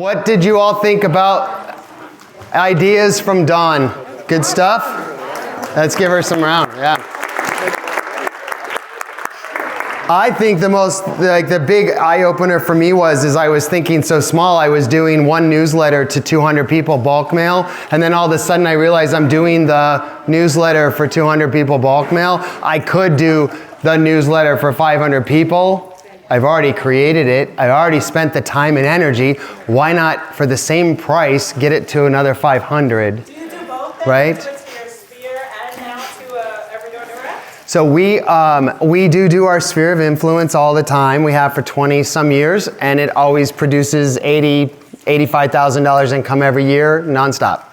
What did you all think about ideas from Dawn? Good stuff? Let's give her some round, yeah. I think the big eye-opener for me is I was thinking so small. I was doing one newsletter to 200 people, bulk mail, and then all of a sudden I realized I'm doing the newsletter for 200 people, bulk mail. I could do the newsletter for 500 people. I've already created it. I've already spent the time and energy. Why not, for the same price, get it to another 500? Do you do both? Right? Do it to your sphere and now to Everydoor Direct? So we do our sphere of influence all the time. We have for 20 some years, and it always produces $85,000 income every year, nonstop.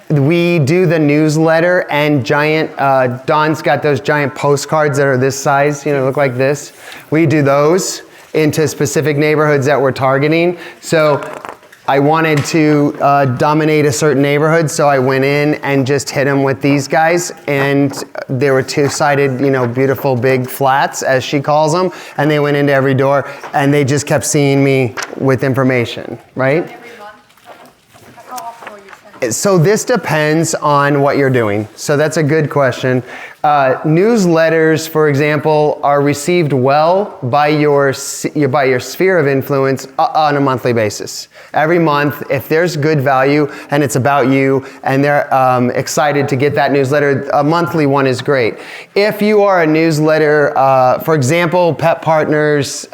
We do the newsletter and giant, Dawn's got those giant postcards that are this size, look like this. We do those into specific neighborhoods that we're targeting. So I wanted to dominate a certain neighborhood, so I went in and just hit them with these guys, and they were two-sided, beautiful big flats, as she calls them, and they went into every door, and they just kept seeing me with information, right? So this depends on what you're doing. So that's a good question. Newsletters, for example, are received well by your sphere of influence on a monthly basis. Every month, if there's good value and it's about you and they're excited to get that newsletter, a monthly one is great. If you are a newsletter, for example, Pet Partners,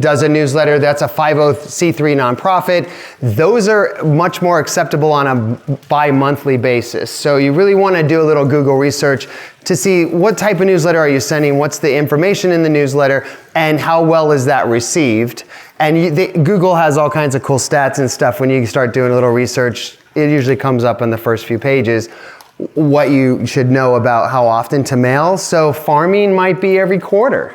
does a newsletter that's a 501c3 nonprofit. Those are much more acceptable on a bi-monthly basis. So you really want to do a little Google research to see what type of newsletter are you sending, what's the information in the newsletter, and how well is that received. And Google has all kinds of cool stats and stuff. When you start doing a little research, it usually comes up in the first few pages what you should know about how often to mail. So farming might be every quarter.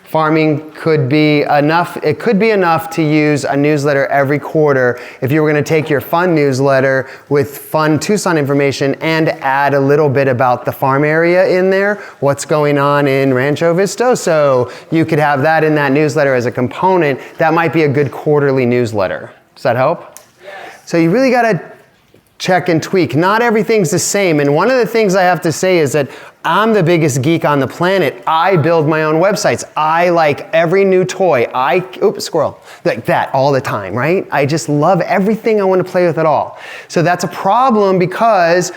Farming could be enough. It could be enough to use a newsletter every quarter if you were going to take your fun newsletter with fun Tucson information and add a little bit about the farm area in there, what's going on in Rancho Vistoso. You could have that in that newsletter as a component. That might be a good quarterly newsletter. Does that help? Yes. So you really got to check and tweak. Not everything's the same. And one of the things I have to say is that I'm the biggest geek on the planet. I build my own websites. I like every new toy. Squirrel. Like that all the time, right? I just love everything. I want to play with it all. So that's a problem because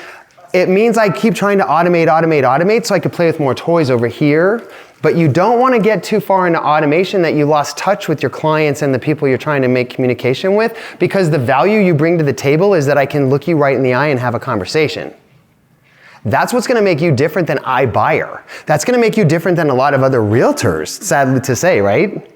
it means I keep trying to automate so I could play with more toys over here. But you don't want to get too far into automation that you lost touch with your clients and the people you're trying to make communication with, because the value you bring to the table is that I can look you right in the eye and have a conversation. That's what's going to make you different than iBuyer. That's going to make you different than a lot of other realtors, sadly to say, right?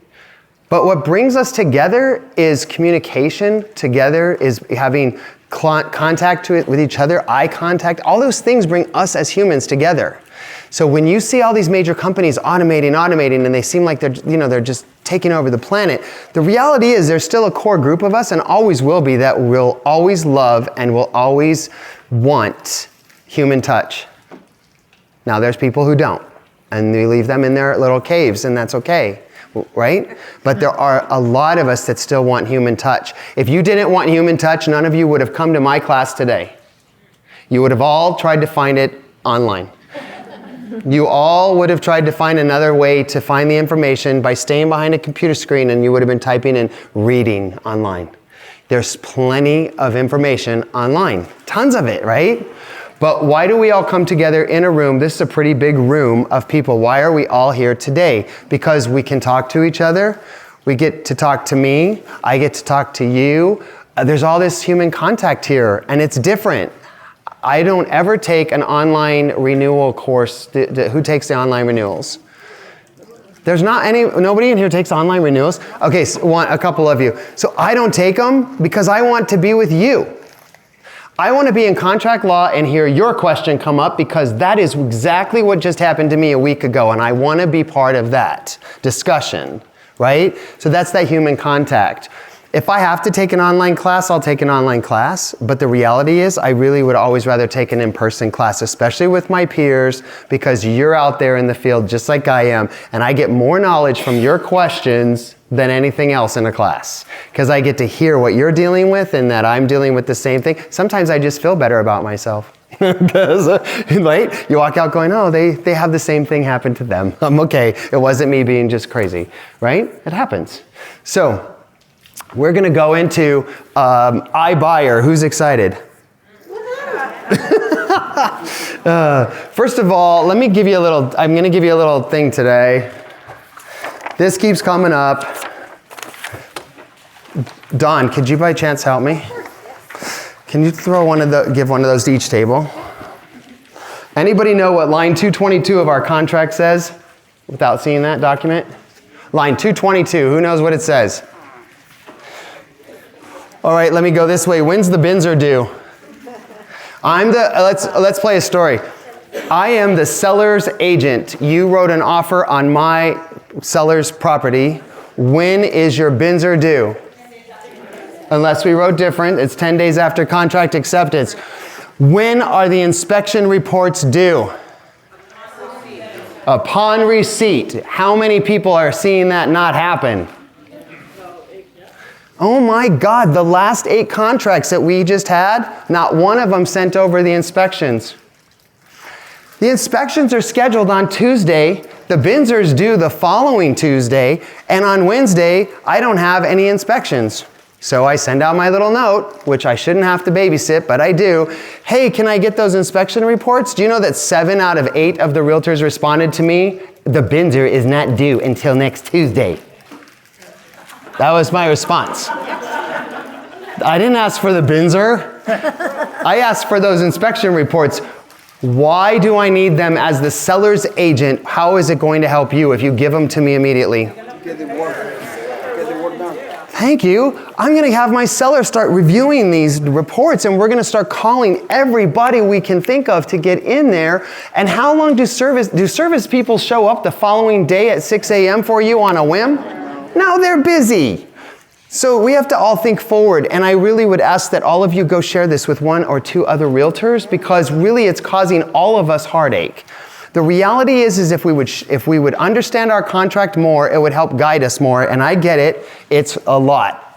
But what brings us together is communication. Together is having contact with each other, eye contact. All those things bring us as humans together. So when you see all these major companies automating, and they seem like they're just taking over the planet, the reality is there's still a core group of us, and always will be, that will always love and will always want human touch. Now there's people who don't, and we leave them in their little caves, and that's okay, right? But there are a lot of us that still want human touch. If you didn't want human touch, none of you would have come to my class today. You would have all tried to find it online. You all would have tried to find another way to find the information by staying behind a computer screen, and you would have been typing and reading online. There's plenty of information online, tons of it, right? But why do we all come together in a room? This is a pretty big room of people. Why are we all here today? Because we can talk to each other. We get to talk to me. I get to talk to you. There's all this human contact here, and it's different. I don't ever take an online renewal course. Who takes the online renewals? There's nobody in here takes online renewals? Okay, so a couple of you. So I don't take them because I want to be with you. I want to be in contract law and hear your question come up, because that is exactly what just happened to me a week ago, and I want to be part of that discussion, right? So that's that human contact. If I have to take an online class, I'll take an online class. But the reality is I really would always rather take an in-person class, especially with my peers, because you're out there in the field just like I am. And I get more knowledge from your questions than anything else in a class. Because I get to hear what you're dealing with and that I'm dealing with the same thing. Sometimes I just feel better about myself. Because, right? You walk out going, oh, they have the same thing happen to them. I'm okay. It wasn't me being just crazy, right? It happens. So, we're going to go into iBuyer. Who's excited? First of all, let me give you a little, I'm going to give you a little thing today. This keeps coming up. Don, could you by chance help me? Can you throw give one of those to each table? Anybody know what line 222 of our contract says without seeing that document? Line 222, who knows what it says? All right, let me go this way. When's the Binzer due? Let's play a story. I am the seller's agent. You wrote an offer on my seller's property. When is your Binzer due? Unless we wrote different, it's 10 days after contract acceptance. When are the inspection reports due? Upon receipt. How many people are seeing that not happen? Oh my God, the last 8 contracts that we just had, not one of them sent over the inspections. The inspections are scheduled on Tuesday, the Binzer's due the following Tuesday, and on Wednesday, I don't have any inspections. So I send out my little note, which I shouldn't have to babysit, but I do. Hey, can I get those inspection reports? Do you know that 7 out of 8 of the realtors responded to me? The Binzer is not due until next Tuesday. That was my response. I didn't ask for the Binzer. I asked for those inspection reports. Why do I need them as the seller's agent? How is it going to help you if you give them to me immediately? Get the work done. Thank you. I'm going to have my seller start reviewing these reports, and we're going to start calling everybody we can think of to get in there. And how long do service people show up the following day at 6 a.m. for you on a whim? No, they're busy. So we have to all think forward, and I really would ask that all of you go share this with 1 or 2 other realtors, because really it's causing all of us heartache. The reality is if we would understand our contract more, it would help guide us more, and I get it, it's a lot,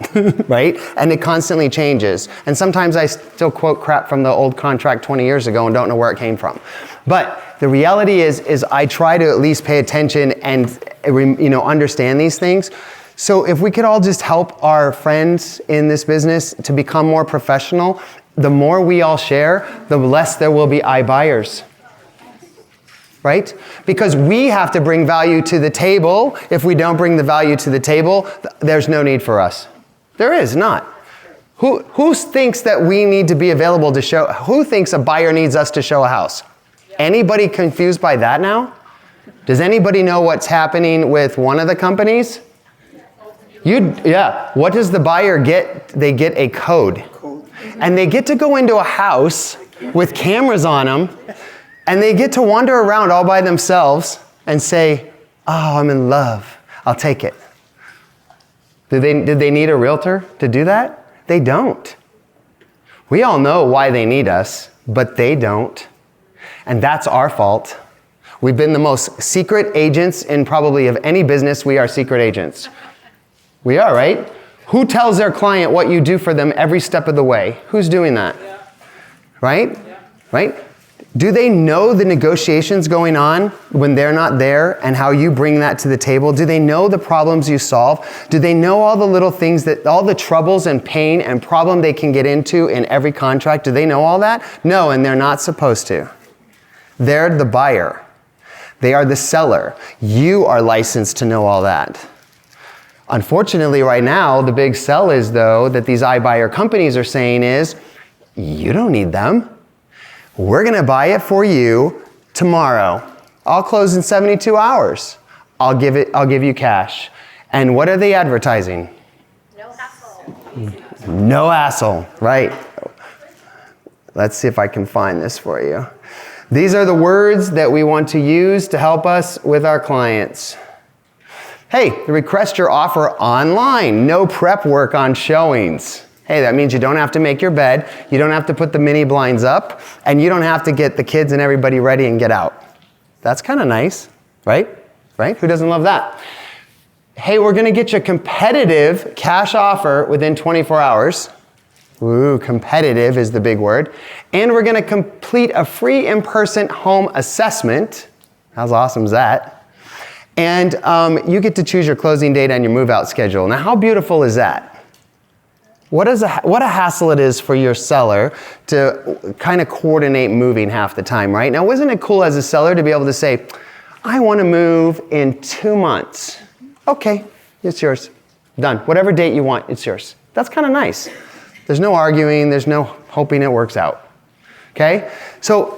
right? And it constantly changes. And sometimes I still quote crap from the old contract 20 years ago and don't know where it came from. But the reality is I try to at least pay attention and understand these things. So if we could all just help our friends in this business to become more professional, the more we all share, the less there will be iBuyers. Right? Because we have to bring value to the table. If we don't bring the value to the table, there's no need for us. There is not. Who thinks that we need to be available to show? Who thinks a buyer needs us to show a house? Anybody confused by that now? Does anybody know what's happening with one of the companies? Yeah. What does the buyer get? They get a code. And they get to go into a house with cameras on them, and they get to wander around all by themselves and say, oh, I'm in love. I'll take it. Did they need a realtor to do that? They don't. We all know why they need us, but they don't. And that's our fault. We've been the most secret agents in probably of any business. We are secret agents. We are, right? Who tells their client what you do for them every step of the way? Who's doing that? Yeah. Right? Yeah. Right? Do they know the negotiations going on when they're not there and how you bring that to the table? Do they know the problems you solve? Do they know all the little things all the troubles and pain and problem they can get into in every contract? Do they know all that? No, and they're not supposed to. They're the buyer. They are the seller. You are licensed to know all that. Unfortunately, right now, the big sell is, though, that these iBuyer companies are saying is, you don't need them. We're going to buy it for you tomorrow. I'll close in 72 hours. I'll give you cash. And what are they advertising? No hassle. No hassle, right? Let's see if I can find this for you. These are the words that we want to use to help us with our clients. Hey, request your offer online. No prep work on showings. Hey, that means you don't have to make your bed, you don't have to put the mini blinds up, and you don't have to get the kids and everybody ready and get out. That's kind of nice, right? Right? Who doesn't love that? Hey, we're gonna get you a competitive cash offer within 24 hours. Ooh, competitive is the big word. And we're gonna complete a free in-person home assessment. How awesome is that? And you get to choose your closing date and your move-out schedule. Now, how beautiful is that? What a hassle it is for your seller to kind of coordinate moving half the time, right? Now, isn't it cool as a seller to be able to say, I wanna move in 2 months. Okay, it's yours. Done. Whatever date you want, it's yours. That's kind of nice. There's no arguing, there's no hoping it works out. Okay? So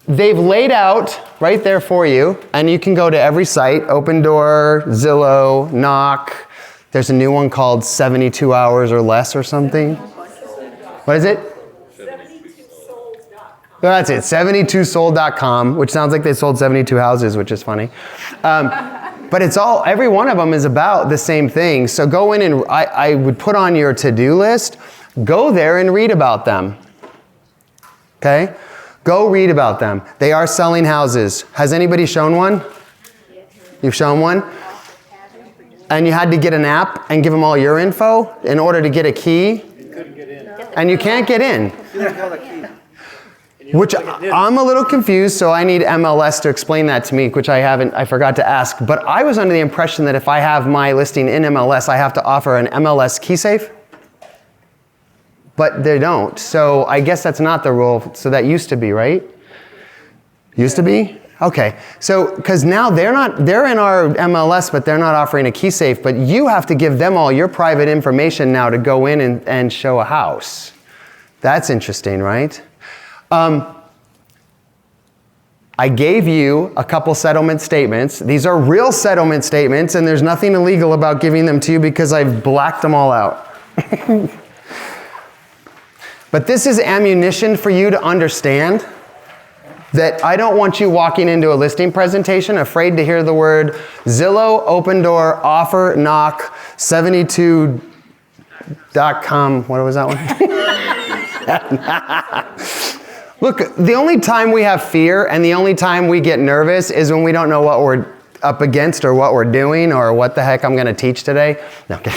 they've laid out right there for you, and you can go to every site, Opendoor, Zillow, Knock. There's a new one called 72 hours or less or something. What is it? 72sold.com. That's it, 72sold.com, which sounds like they sold 72 houses, which is funny. But it's all, every one of them is about the same thing. So go in and I would put on your to-do list, go there and read about them. Okay? Go read about them. They are selling houses. Has anybody shown one? You've shown one? And you had to get an app and give them all your info in order to get a key? You couldn't get in. And you can't get in. You didn't have a key. Which I'm a little confused, so I need MLS to explain that to me, which I forgot to ask. But I was under the impression that if I have my listing in MLS, I have to offer an MLS key safe. But they don't. So I guess that's not the rule. So that used to be, right? Used to be? Okay. So, because now they're in our MLS, but they're not offering a key safe. But you have to give them all your private information now to go in and show a house. That's interesting, right? I gave you a couple settlement statements. These are real settlement statements, and there's nothing illegal about giving them to you because I've blacked them all out. But this is ammunition for you to understand that I don't want you walking into a listing presentation afraid to hear the word Zillow, Opendoor, offer, knock, 72.com. What was that one? Look, the only time we have fear and the only time we get nervous is when we don't know what we're up against or what we're doing or what the heck I'm going to teach today. No, okay.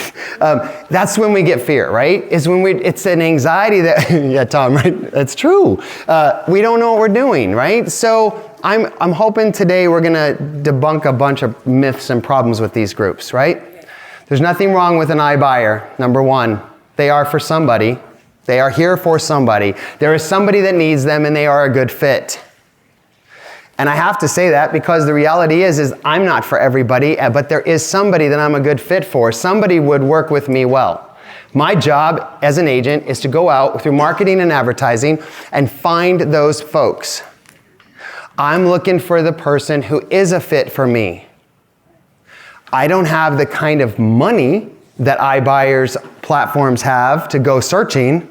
That's when we get fear, right? Is when it's an anxiety that, yeah, Tom, right? That's true. We don't know what we're doing, right? So I'm hoping today we're going to debunk a bunch of myths and problems with these groups, right? There's nothing wrong with an iBuyer. Number one, they are for somebody. They are here for somebody. There is somebody that needs them and they are a good fit. And I have to say that because the reality is I'm not for everybody, but there is somebody that I'm a good fit for. Somebody would work with me well. My job as an agent is to go out through marketing and advertising and find those folks. I'm looking for the person who is a fit for me. I don't have the kind of money that iBuyers platforms have to go searching,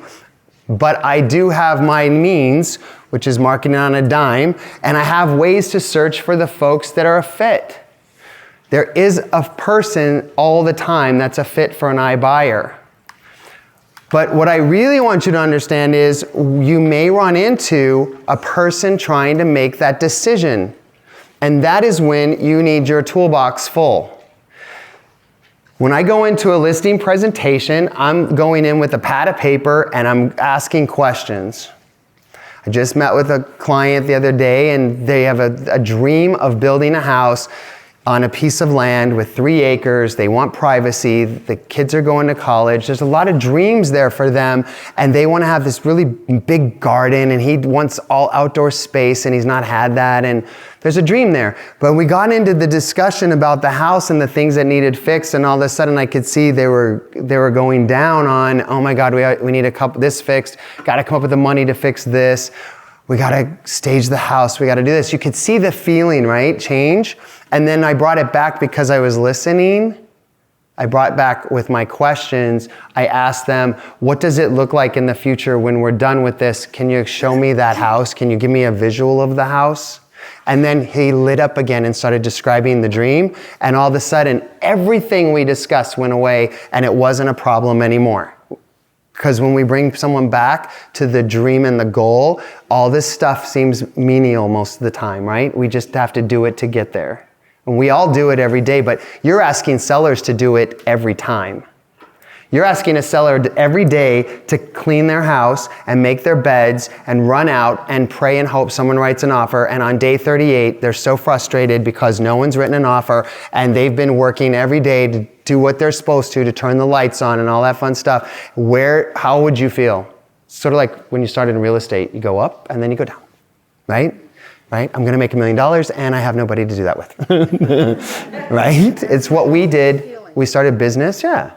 but I do have my means, which is marketing on a dime, and I have ways to search for the folks that are a fit. There is a person all the time that's a fit for an iBuyer. But what I really want you to understand is you may run into a person trying to make that decision, and that is when you need your toolbox full. When I go into a listing presentation, I'm going in with a pad of paper and I'm asking questions. I just met with a client the other day and they have a dream of building a house on a piece of land with 3 acres. They want privacy. The kids are going to college. There's a lot of dreams there for them and they want to have this really big garden and he wants all outdoor space and he's not had that and there's a dream there. But we got into the discussion about the house and the things that needed fixed and all of a sudden I could see they were going down on, oh my God, we need this fixed. Got to come up with the money to fix this. We got to stage the house. We got to do this. You could see the feeling, right? Change. And then I brought it back because I was listening. I brought back with my questions. I asked them, what does it look like in the future when we're done with this? Can you show me that house? Can you give me a visual of the house? And then he lit up again and started describing the dream. And all of a sudden, everything we discussed went away and it wasn't a problem anymore. Because when we bring someone back to the dream and the goal, all this stuff seems menial most of the time, right? We just have to do it to get there. And we all do it every day, but you're asking sellers to do it every time. You're asking a seller every day to clean their house and make their beds and run out and pray and hope someone writes an offer. And on day 38, they're so frustrated because no one's written an offer and they've been working every day to do what they're supposed to turn the lights on and all that fun stuff. How would you feel? Sort of like when you started in real estate, you go up and then you go down, right? Right? I'm going to make $1 million and I have nobody to do that with. Right? It's what we did. We started business. Yeah.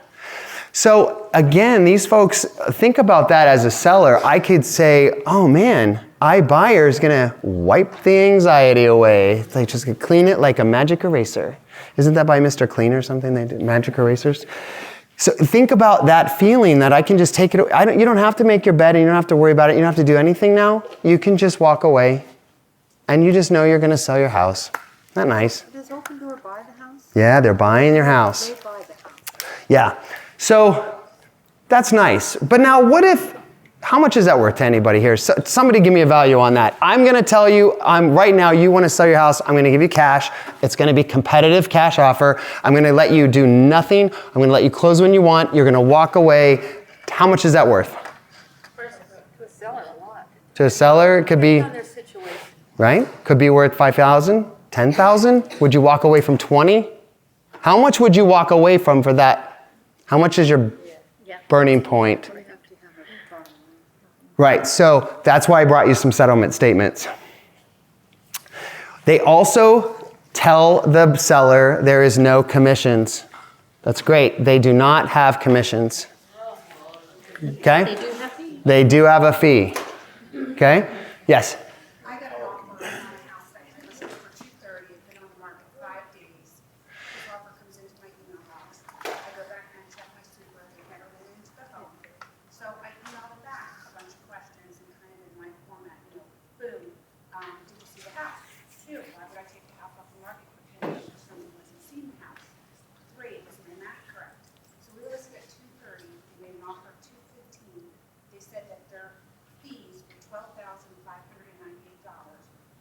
So again, these folks, think about that as a seller. I could say, oh man, iBuyer is going to wipe the anxiety away. They just clean it like a magic eraser. Isn't that by Mr. Clean or something? They do magic erasers. So think about that feeling that I can just take it. You don't have to make your bed and you don't have to worry about it. You don't have to do anything now. You can just walk away and you just know you're going to sell your house. Isn't that nice? Does Open-Door buy the house? Yeah, they're buying your house. They buy the house. Yeah. So that's nice. But now how much is that worth to anybody here? So, somebody give me a value on that. I'm going to tell you, right now you want to sell your house. I'm going to give you cash. It's going to be competitive cash offer. I'm going to let you do nothing. I'm going to let you close when you want. You're going to walk away. How much is that worth? To a seller, a lot. To a seller, it could be, On their situation. right? Could be worth $5,000, $10,000. Would you walk away from 20? How much would you walk away from for that? How much is your burning point? Right, so that's why I brought you some settlement statements. They also tell the seller there is no commissions. That's great. They do not have commissions. Okay? They do have fees. They do have a fee. Okay? Yes? I got an offer on a house that I listed for $230. It's been on the market 5 days. This offer comes into my email box. I go back and I check my super. They never went into the home. So I emailed them back a bunch of questions and kind of in my format, boom. Did you see the house? 2, why would I take the house off the market for 10 days if someone wasn't seeing the house? 3, was my math correct? So we listed at $230. They made an offer of $215. They said that their fees were $12,598.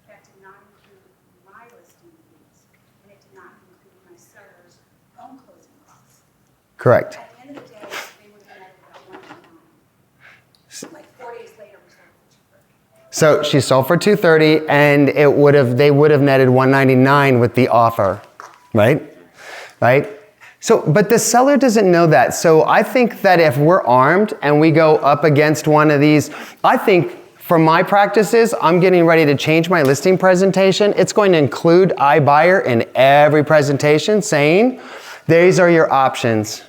That did not include my listing fees, and it did not include my seller's own closing costs. Correct. At the end of the day, they would have netted about $109. Like 4 days later, we sold for $230. So she sold for $230 and they would have netted $199 with the offer, right? Right? So, but the seller doesn't know that. So I think that if we're armed and we go up against one of these, I think for my practices, I'm getting ready to change my listing presentation. It's going to include iBuyer in every presentation saying, these are your options.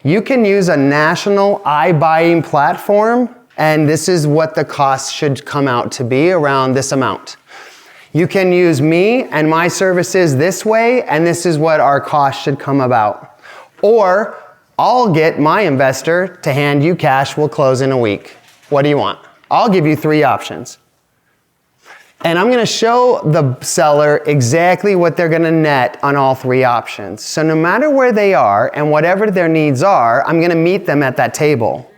You can use a national iBuying platform and this is what the cost should come out to be, around this amount. You can use me and my services this way, and this is what our cost should come about. Or I'll get my investor to hand you cash, we'll close in a week. What do you want? I'll give you 3 options. And I'm going to show the seller exactly what they're going to net on all 3 options. So no matter where they are and whatever their needs are, I'm going to meet them at that table.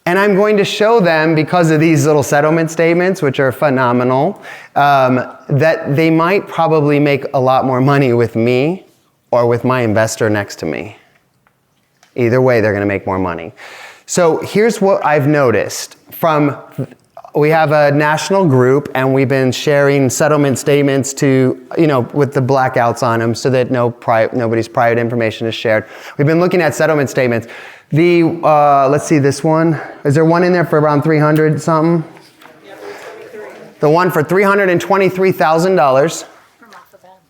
And I'm going to show them, because of these little settlement statements, which are phenomenal, that they might probably make a lot more money with me or with my investor next to me. Either way, they're going to make more money. So here's what I've noticed. We have a national group, and we've been sharing settlement statements to, with the blackouts on them so that nobody's private information is shared. We've been looking at settlement statements. Let's see, this one. Is there one in there for around 300 something? Yeah, there's 23. The one for $323,000. From off the bat.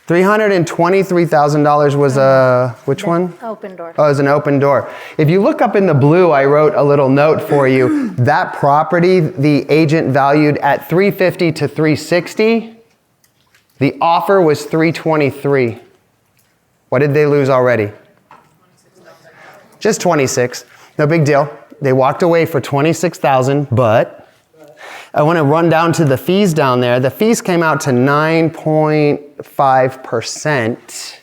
$323,000 was which one? Open-Door. Oh, it was an Open-Door. If you look up in the blue, I wrote a little note for you. That property, the agent valued at $350 to $360. The offer was $323. What did they lose already? Just 26. No big deal. They walked away for $26,000, but I want to run down to the fees down there. The fees came out to 9.5%.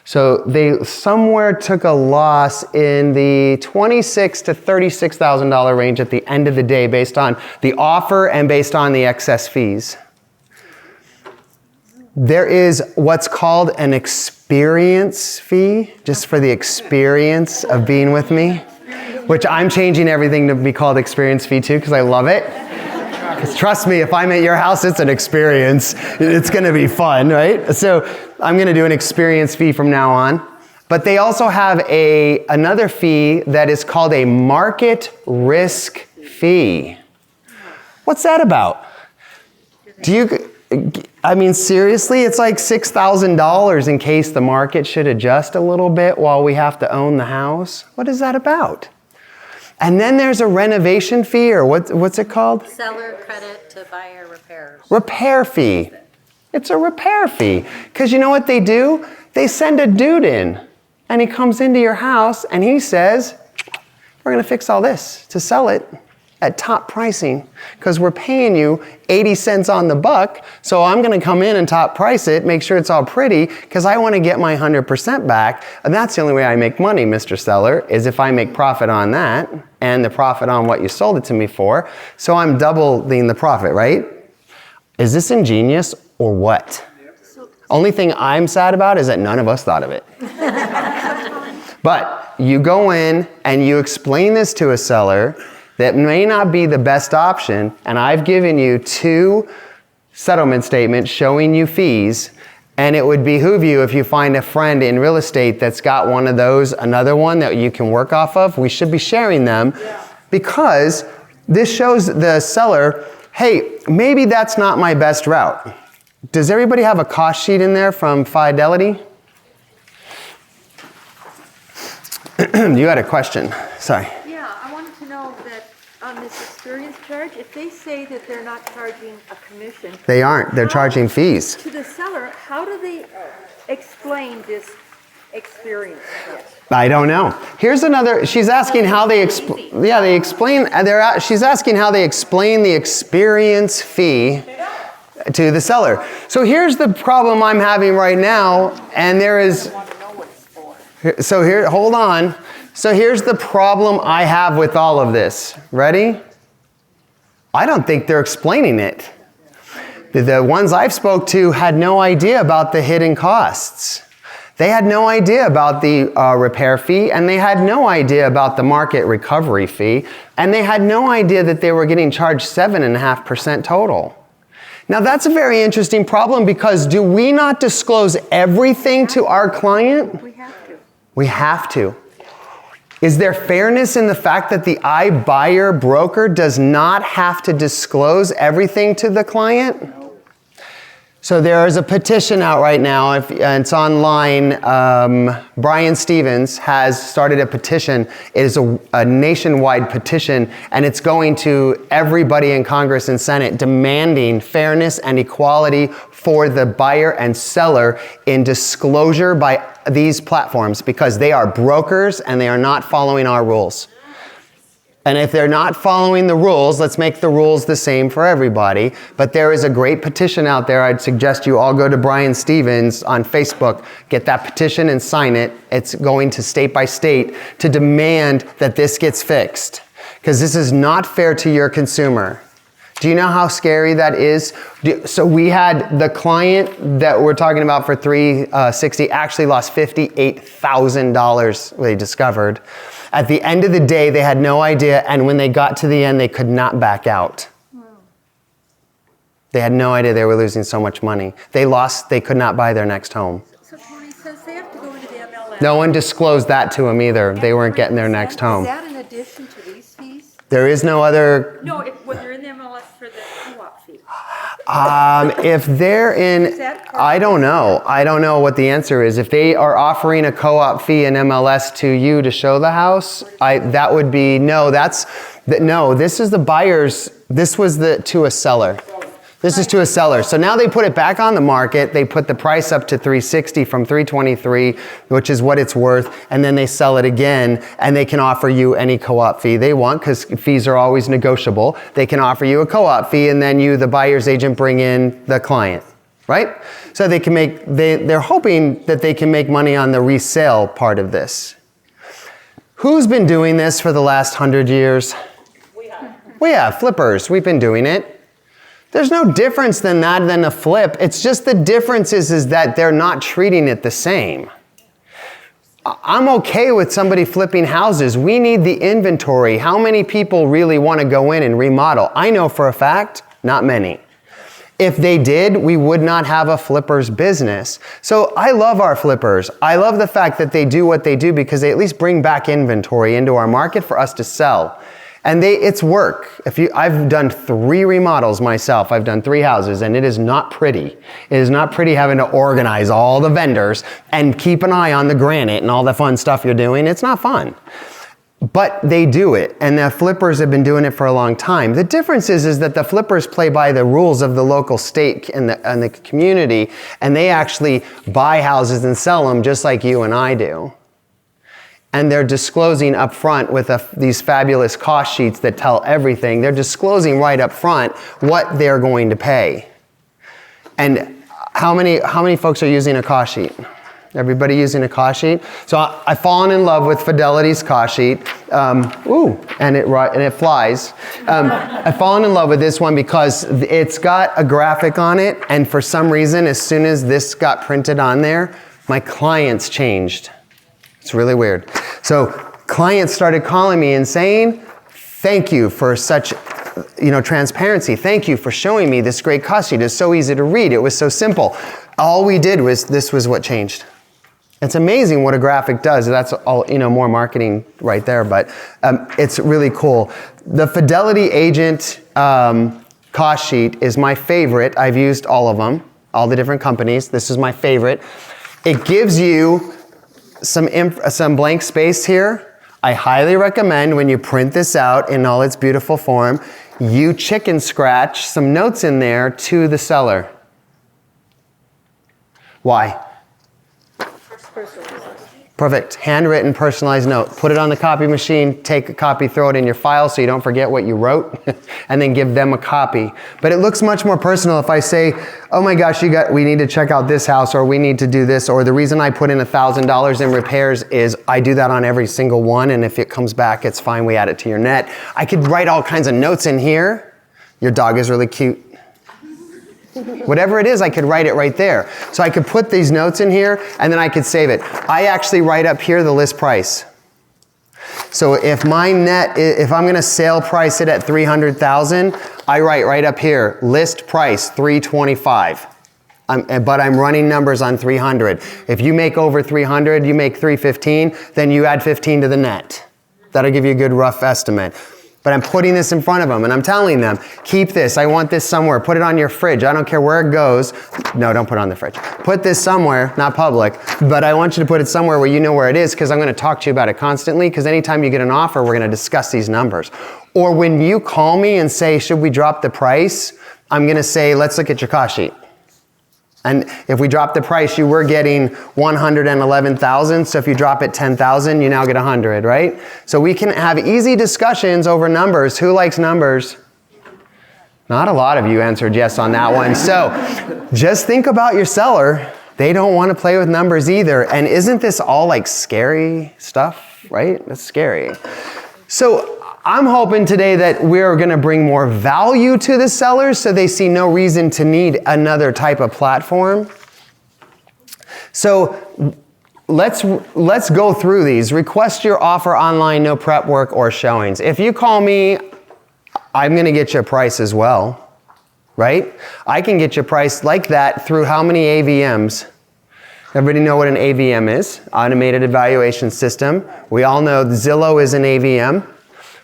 So they somewhere took a loss in the $26,000 to $36,000 range at the end of the day based on the offer and based on the excess fees. There is what's called an experience fee, just for the experience of being with me, which I'm changing everything to be called experience fee too, because I love it. Because trust me, if I'm at your house, it's an experience. It's gonna be fun, right? So I'm gonna do an experience fee from now on. But they also have another fee that is called a market risk fee. What's that about? I mean, seriously, it's like $6,000 in case the market should adjust a little bit while we have to own the house. What is that about? And then there's a renovation fee, or what's it called? Seller credit to buyer repairs. Repair fee. It's a repair fee. Because you know what they do? They send a dude in, and he comes into your house, and he says, we're gonna fix all this to sell it at top pricing, because we're paying you 80 cents on the buck, so I'm gonna come in and top price it, make sure it's all pretty, because I wanna get my 100% back, and that's the only way I make money, Mr. Seller, is if I make profit on that, and the profit on what you sold it to me for, so I'm doubling the profit, right? Is this ingenious, or what? Only thing I'm sad about is that none of us thought of it. But you go in, and you explain this to a seller, that may not be the best option, and I've given you 2 settlement statements showing you fees, and it would behoove you if you find a friend in real estate that's got one of those, another one that you can work off of. We should be sharing them because this shows the seller, hey, maybe that's not my best route. Does everybody have a cost sheet in there from Fidelity? You had a question, sorry. On this experience charge, if they say that they're not charging a commission. They aren't, they're charging fees. To the seller, how do they explain this experience? I don't know. Here's another, she's asking how they explain, she's asking how they explain the experience fee to the seller. So here's the problem I'm having right now, and there is, so here, hold on. So here's the problem I have with all of this. Ready? I don't think they're explaining it. The ones I've spoke to had no idea about the hidden costs. They had no idea about the repair fee, and they had no idea about the market recovery fee, and they had no idea that they were getting charged 7.5% total. Now that's a very interesting problem, because do we not disclose everything to our client? We have to. We have to. Is there fairness in the fact that the iBuyer broker does not have to disclose everything to the client? So there is a petition out right now, it's online. Brian Stevens has started a petition. It is a nationwide petition, and it's going to everybody in Congress and Senate demanding fairness and equality for the buyer and seller in disclosure by these platforms, because they are brokers and they are not following our rules. And if they're not following the rules, let's make the rules the same for everybody. But there is a great petition out there. I'd suggest you all go to Brian Stevens on Facebook, get that petition and sign it. It's going to state by state to demand that this gets fixed, because this is not fair to your consumer. Do you know how scary that is? So we had the client that we're talking about for 360 actually lost $58,000, they discovered. At the end of the day, they had no idea, and when they got to the end, they could not back out. They had no idea they were losing so much money. They could not buy their next home. So Tony says they have to go into the MLS. No one disclosed that to them either. They weren't getting their next home. Is that in addition to these fees? There is no other. No, when they're in the MLS for the co-op fee. If they're in, I don't know. I don't know what the answer is. If they are offering a co-op fee in MLS to you to show the house, that would be, no, this is the buyer's, this was to a seller. This is to a seller. So now they put it back on the market. They put the price up to 360 from 323, which is what it's worth. And then they sell it again, and they can offer you any co-op fee they want, because fees are always negotiable. They can offer you a co-op fee, and then you, the buyer's agent, bring in the client, right? So they can make, they're hoping that they can make money on the resale part of this. Who's been doing this for the last 100 years? We have flippers. We've been doing it. There's no difference than that than a flip. It's just the difference is that they're not treating it the same. I'm okay with somebody flipping houses. We need the inventory. How many people really want to go in and remodel? I know for a fact, not many. If they did, we would not have a flippers business. So I love our flippers. I love the fact that they do what they do because they at least bring back inventory into our market for us to sell. And it's work. I've done 3 remodels myself. I've done 3 houses, and it is not pretty. It is not pretty having to organize all the vendors and keep an eye on the granite and all the fun stuff you're doing. It's not fun. But they do it, and the flippers have been doing it for a long time. The difference is that the flippers play by the rules of the local state and the community, and they actually buy houses and sell them just like you and I do. And they're disclosing up front with these fabulous cost sheets that tell everything. They're disclosing right up front what they're going to pay. And how many folks are using a cost sheet? Everybody using a cost sheet? So I've fallen in love with Fidelity's cost sheet. And it flies. I've fallen in love with this one because it's got a graphic on it, and for some reason, as soon as this got printed on there, my clients changed. It's really weird. So clients started calling me and saying, thank you for such transparency. Thank you for showing me this great cost sheet. It's so easy to read. It was so simple. All we did was, this was what changed. It's amazing what a graphic does. That's all, more marketing right there, but it's really cool. The Fidelity Agent cost sheet is my favorite. I've used all of them, all the different companies. This is my favorite. It gives you some blank space here. I highly recommend when you print this out in all its beautiful form, you chicken scratch some notes in there to the seller. Why? Perfect. Handwritten, personalized note. Put it on the copy machine, take a copy, throw it in your file so you don't forget what you wrote, and then give them a copy. But it looks much more personal if I say, oh my gosh, we need to check out this house, or we need to do this, or the reason I put in $1,000 in repairs is I do that on every single one, and if it comes back, it's fine, we add it to your net. I could write all kinds of notes in here. Your dog is really cute. Whatever it is, I could write it right there. So I could put these notes in here, and then I could save it. I actually write up here the list price. So if if I'm gonna sale price it at $300,000, I write right up here, list price $325. But I'm running numbers on 300. If you make over 300, you make 315, then you add 15 to the net. That'll give you a good rough estimate. But I'm putting this in front of them, and I'm telling them, keep this. I want this somewhere. Put it on your fridge. I don't care where it goes. No, don't put it on the fridge. Put this somewhere, not public, but I want you to put it somewhere where you know where it is, because I'm going to talk to you about it constantly, because anytime you get an offer, we're going to discuss these numbers. Or when you call me and say, should we drop the price? I'm going to say, let's look at your cost sheet. And if we drop the price, you were getting $111,000. So if you drop it $10,000, you now get 100, right? So we can have easy discussions over numbers. Who likes numbers? Not a lot of you answered yes on that one. So just think about your seller. They don't want to play with numbers either. And isn't this all like scary stuff, right? That's scary. So I'm hoping today that we're going to bring more value to the sellers so they see no reason to need another type of platform. So let's go through these. Request your offer online, no prep work or showings. If you call me, I'm going to get you a price as well, right? I can get you a price like that through how many AVMs? Everybody know what an AVM is? Automated Evaluation System. We all know Zillow is an AVM.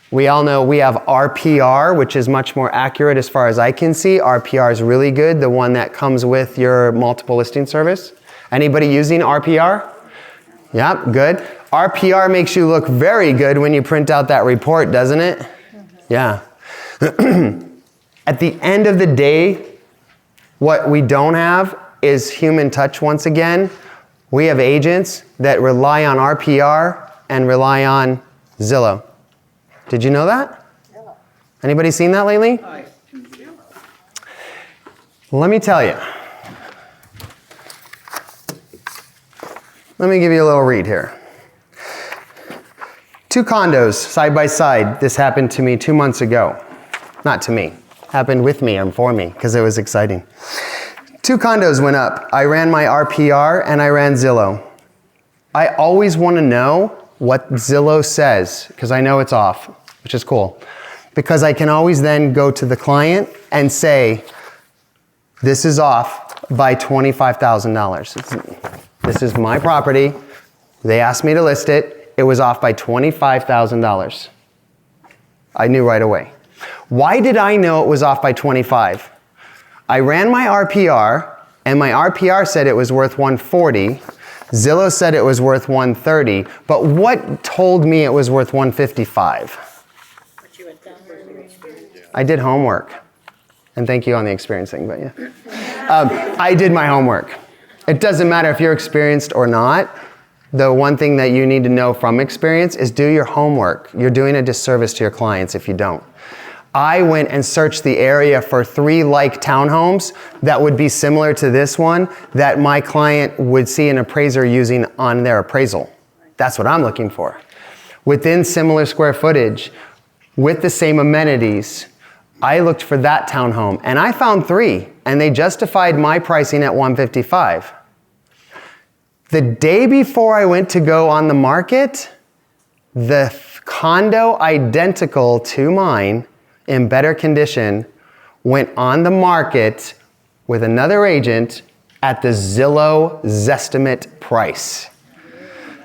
We all know we have RPR, which is much more accurate as far as I can see. RPR is really good, the one that comes with your multiple listing service. Anybody using RPR? Yeah, good. RPR makes you look very good when you print out that report, doesn't it? Yeah. At the end of the day, What we don't have is human touch once again. We have agents that rely on RPR and rely on Zillow. Did you know that? Anybody seen that lately? Let me tell you. Let me give you a little read here. 2 condos side by side. This happened to me 2 months ago. Not to me. Happened with me and for me because it was exciting. 2 condos went up. I ran my RPR and I ran Zillow. I always want to know what Zillow says because I know it's off, which is cool. Because I can always then go to the client and say, this is off by $25,000. This is my property. They asked me to list it. It was off by $25,000. I knew right away. Why did I know it was off by 25? I ran my RPR, and my RPR said it was worth 140. Zillow said it was worth 130. But what told me it was worth 155? What you had done earlier. I did homework. And thank you on the experience thing, but yeah. I did my homework. It doesn't matter if you're experienced or not. The one thing that you need to know from experience is do your homework. You're doing a disservice to your clients if you don't. I went and searched the area for 3 like townhomes that would be similar to this one that my client would see an appraiser using on their appraisal. That's what I'm looking for. Within similar square footage, with the same amenities, I looked for that townhome and I found 3 and they justified my pricing at $155. The day before I went to go on the market, the condo identical to mine in better condition went on the market with another agent at the Zillow Zestimate price.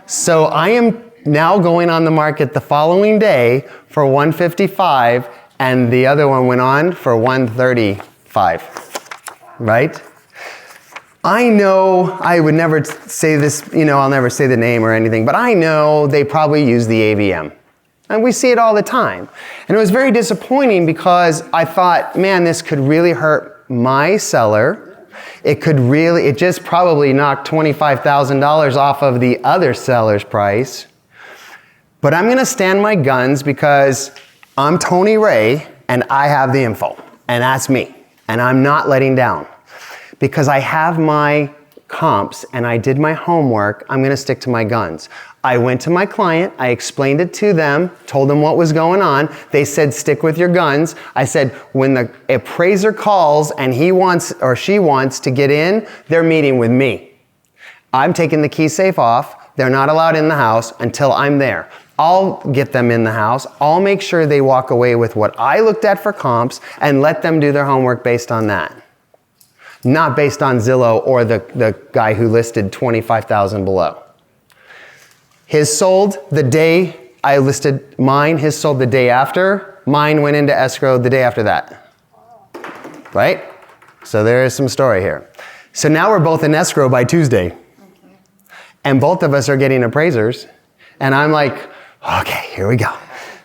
So I am now going on the market the following day for $155 and the other one went on for $135, right? I know I would never say this, I'll never say the name or anything, but I know they probably use the AVM. And we see it all the time. And it was very disappointing because I thought, man, this could really hurt my seller. It just probably knocked $25,000 off of the other seller's price. But I'm gonna stand my guns because I'm Tony Ray and I have the info. And that's me. And I'm not letting down. Because I have my comps and I did my homework, I'm gonna stick to my guns. I went to my client, I explained it to them, told them what was going on. They said, stick with your guns. I said, when the appraiser calls and he wants or she wants to get in, they're meeting with me. I'm taking the key safe off. They're not allowed in the house until I'm there. I'll get them in the house. I'll make sure they walk away with what I looked at for comps and let them do their homework based on that. Not based on Zillow or the guy who listed 25,000 below. His sold the day I listed mine, his sold the day after. Mine went into escrow the day after that. Right? So there is some story here. So now we're both in escrow by Tuesday. And both of us are getting appraisers. And I'm like, okay, here we go.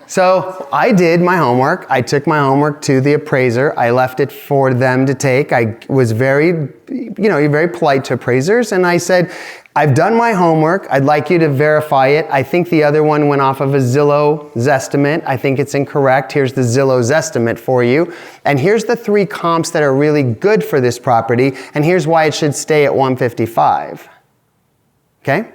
So I did my homework. I took my homework to the appraiser. I left it for them to take. I was very polite to appraisers. And I said, I've done my homework. I'd like you to verify it. I think the other one went off of a Zillow Zestimate. I think it's incorrect. Here's the Zillow Zestimate for you. And here's the 3 comps that are really good for this property. And here's why it should stay at 155. Okay?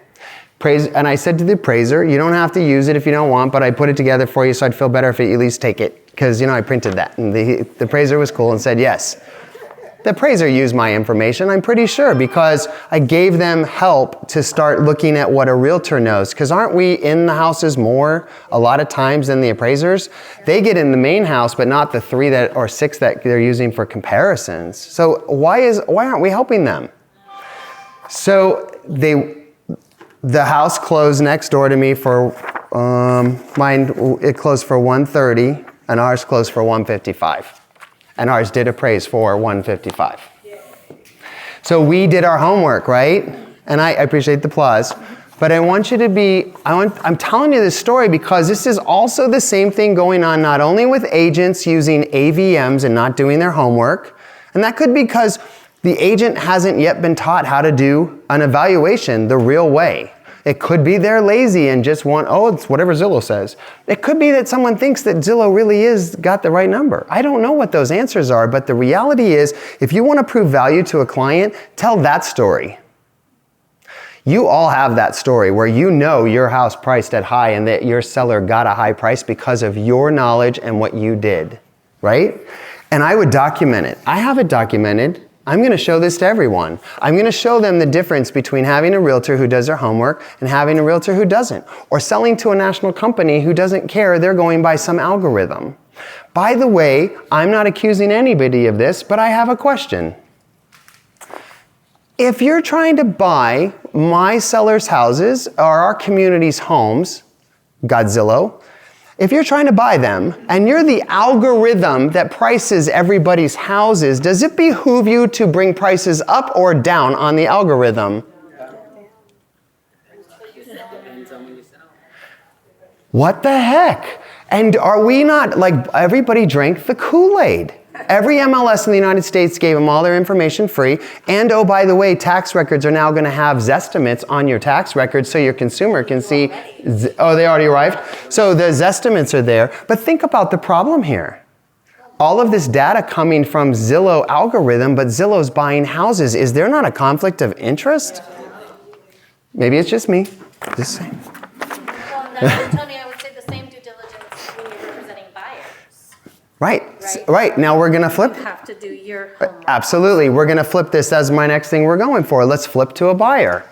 And I said to the appraiser, you don't have to use it if you don't want, but I put it together for you so I'd feel better if you at least take it. Because, I printed that. And the appraiser was cool and said yes. The appraiser used my information, I'm pretty sure, because I gave them help to start looking at what a realtor knows. Because aren't we in the houses more a lot of times than the appraisers? They get in the main house, but not the 3 or 6 that they're using for comparisons. So why aren't we helping them? So the house closed next door to me for, it closed for 130 and ours closed for 155. And ours did appraise for 155. So we did our homework, right? And I appreciate the applause. But I want you to I'm telling you this story because this is also the same thing going on not only with agents using AVMs and not doing their homework. And that could be because The agent hasn't yet been taught how to do an evaluation the real way. It could be they're lazy and just want, oh, it's whatever Zillow says. It could be that someone thinks that Zillow really is got the right number. I don't know what those answers are, but the reality is, if you want to prove value to a client, tell that story. You all have that story where you know your house priced at high and that your seller got a high price because of your knowledge and what you did, right? And I would document it. I have it documented. I'm going to show this to everyone. I'm going to show them the difference between having a realtor who does their homework and having a realtor who doesn't, or selling to a national company who doesn't care, they're going by some algorithm. By the way, I'm not accusing anybody of this, but I have a question. If you're trying to buy my seller's houses or our community's homes, Godzilla, if you're trying to buy them and you're the algorithm that prices everybody's houses, does it behoove you to bring prices up or down on the algorithm? What the heck? And are we not, like, everybody drank the Kool-Aid? Every MLS in the United States gave them all their information free. And oh, by the way, tax records are now going to have Zestimates on your tax records so your consumer can see. Oh, they already arrived? So the Zestimates are there. But think about the problem here. All of this data coming from Zillow algorithm, but Zillow's buying houses. Is there not a conflict of interest? Maybe it's just me. Just saying. Well, no, Tony, I would say the same due diligence when you're representing buyers. Right. Right. Now we're going to flip. You have to do your homework. Absolutely. We're going to flip this as my next thing we're going for. Let's flip to a buyer.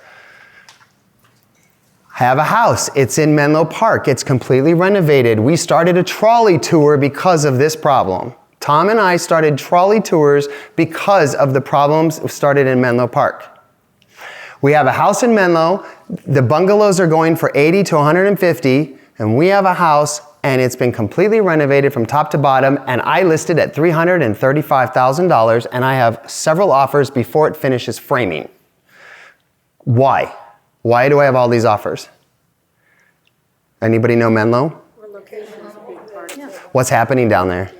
I have a house. It's in Menlo Park. It's completely renovated. We started a trolley tour because of this problem. Tom and I started trolley tours because of the problems started in Menlo Park. We have a house in Menlo. The bungalows are going for 80 to 150, and we have a house and it's been completely renovated from top to bottom, and I listed at $335,000, and I have several offers before it finishes framing. Why? Why do I have all these offers? Anybody know Menlo? What's happening down there?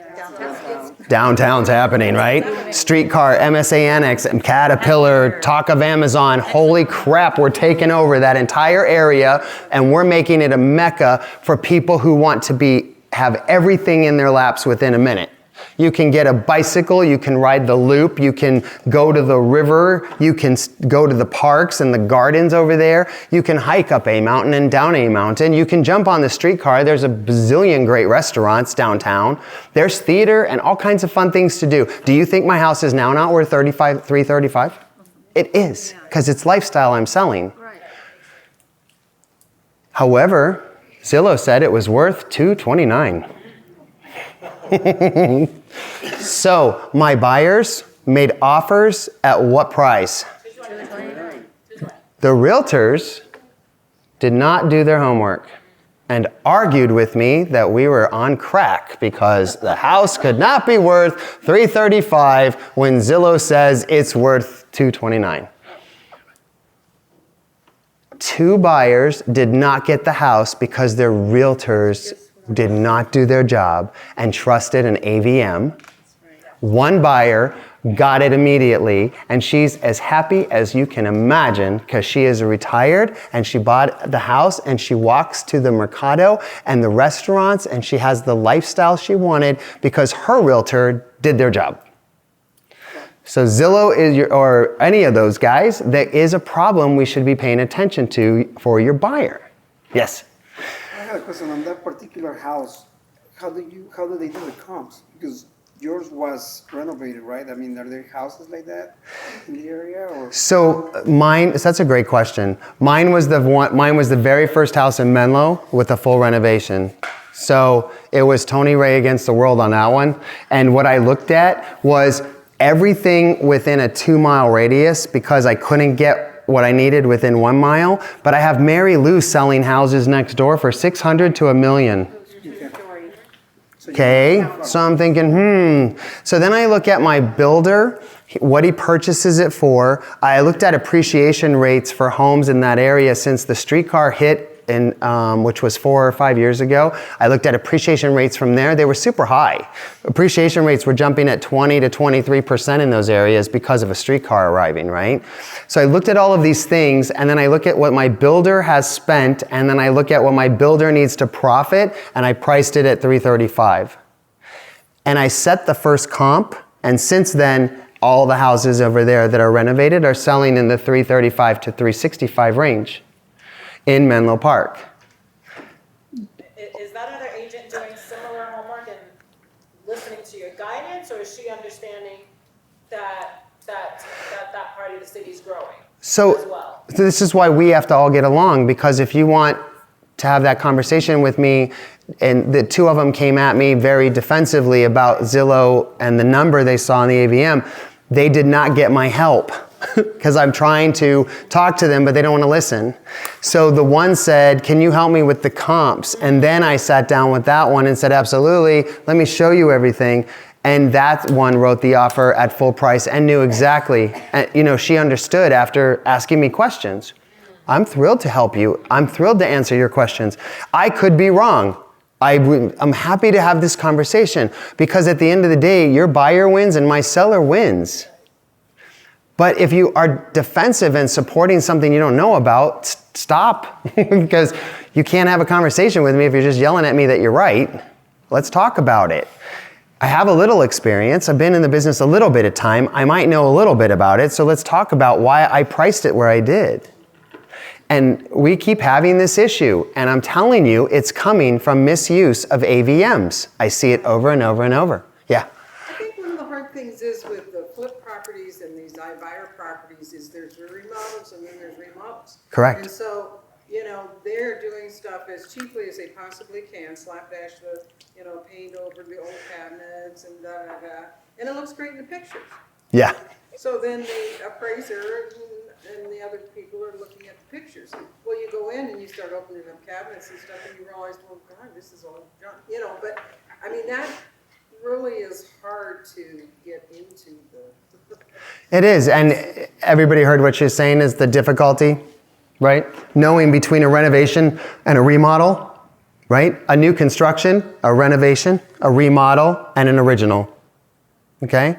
Downtown's happening, right? Streetcar, MSA Annex, Caterpillar, talk of Amazon. Holy crap, we're taking over that entire area and we're making it a mecca for people who want to have everything in their laps within a minute. You can get a bicycle, you can ride the loop, you can go to the river, you can go to the parks and the gardens over there, you can hike up a mountain and down a mountain, you can jump on the streetcar, there's a bazillion great restaurants downtown, there's theater and all kinds of fun things to do. Do you think my house is now not worth $335,000? It is, because it's lifestyle I'm selling. However, Zillow said it was worth $229,000. So my buyers made offers at what price? The realtors did not do their homework and argued with me that we were on crack because the house could not be worth $335,000 when Zillow says it's worth $229,000. Two buyers did not get the house because their realtors did not do their job and trusted an AVM. One buyer got it immediately, and she's as happy as you can imagine because she is retired and she bought the house and she walks to the Mercado and the restaurants and she has the lifestyle she wanted because her realtor did their job. So Zillow or any of those guys, there is a problem we should be paying attention to for your buyer. Yes? I have a question on that particular house. How do they do the comps? Because yours was renovated, right? I mean, are there houses like that in the area? Or? So that's a great question. Mine was the very first house in Menlo with a full renovation. So it was Tony Ray against the world on that one. And what I looked at was everything within a 2-mile radius because I couldn't get what I needed within 1 mile, but I have Mary Lou selling houses next door for $600,000 to $1 million. Okay, so I'm thinking, So then I look at my builder, what he purchases it for. I looked at appreciation rates for homes in that area since the streetcar hit in, which was 4 or 5 years ago. I looked at appreciation rates from there. They were super high. Appreciation rates were jumping at 20 to 23% in those areas because of a streetcar arriving, right? So I looked at all of these things, and then I look at what my builder has spent, and then I look at what my builder needs to profit, and I priced it at 335. And I set the first comp, and since then, all the houses over there that are renovated are selling in the 335 to 365 range in Menlo Park. Is that other agent doing similar homework and listening to your guidance, or is she understanding that part of the city is growing as So well? this is why we have to all get along, because if you want to have that conversation with me, and the two of them came at me very defensively about Zillow and the number they saw in the AVM, they did not get my help because I'm trying to talk to them, but they don't want to listen. So the one said, can you help me with the comps? And then I sat down with that one and said, absolutely, let me show you everything. And that one wrote the offer at full price and knew exactly, and, she understood after asking me questions. I'm thrilled to help you. I'm thrilled to answer your questions. I could be wrong. I'm happy to have this conversation because at the end of the day, your buyer wins and my seller wins. But if you are defensive and supporting something you don't know about, stop. Because you can't have a conversation with me if you're just yelling at me that you're right. Let's talk about it. I have a little experience. I've been in the business a little bit of time. I might know a little bit about it. So let's talk about why I priced it where I did. And we keep having this issue, and I'm telling you, it's coming from misuse of AVMs. I see it over and over and over. Yeah. I think one of the hard things is with the flip properties and these iBuyer properties is there's remodels and then there's remodels. Correct. And so, they're doing stuff as cheaply as they possibly can, slapdash the, paint over the old cabinets and da-da-da, and it looks great in the pictures. Yeah. So then the appraiser and the other people are looking at the pictures. Well, you go in and you start opening up cabinets and stuff and you realize, well, God, this is all junk, but I mean, that really is hard to get into the. It is, and everybody heard what she's saying is the difficulty, right? Knowing between a renovation and a remodel, right? A new construction, a renovation, a remodel, and an original, okay?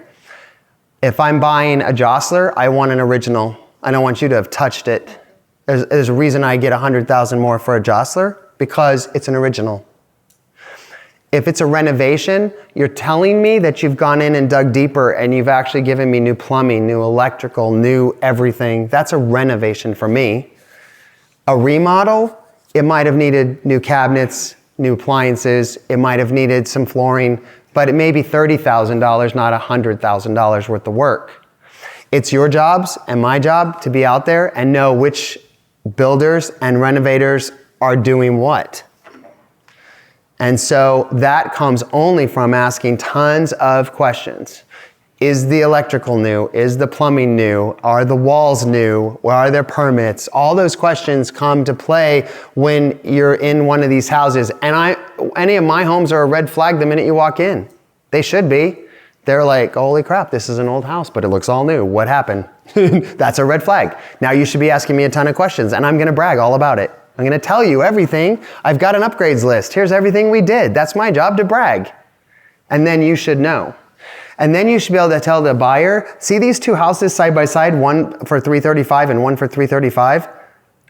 If I'm buying a jostler, I want an original. I don't want you to have touched it. There's a reason I get $100,000 more for a jostler, because it's an original. If it's a renovation, you're telling me that you've gone in and dug deeper and you've actually given me new plumbing, new electrical, new everything. That's a renovation for me. A remodel, it might have needed new cabinets, new appliances. It might have needed some flooring, but it may be $30,000, not $100,000 worth of work. It's your jobs and my job to be out there and know which builders and renovators are doing what. And so that comes only from asking tons of questions. Is the electrical new? Is the plumbing new? Are the walls new? Are there permits? All those questions come to play when you're in one of these houses. And any of my homes are a red flag the minute you walk in. They should be. They're like, holy crap, this is an old house, but it looks all new. What happened? That's a red flag. Now you should be asking me a ton of questions, and I'm gonna brag all about it. I'm gonna tell you everything. I've got an upgrades list. Here's everything we did. That's my job, to brag. And then you should know. And then you should be able to tell the buyer, see these two houses side by side, one for $335 and one for $335?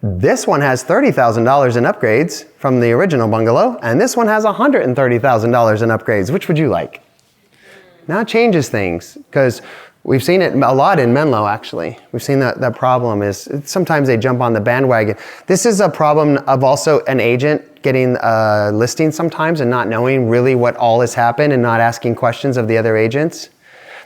This one has $30,000 in upgrades from the original bungalow, and this one has $130,000 in upgrades. Which would you like? Now it changes things, because we've seen it a lot in Menlo, actually. We've seen that problem is sometimes they jump on the bandwagon. This is a problem of also an agent getting a listing sometimes and not knowing really what all has happened and not asking questions of the other agents.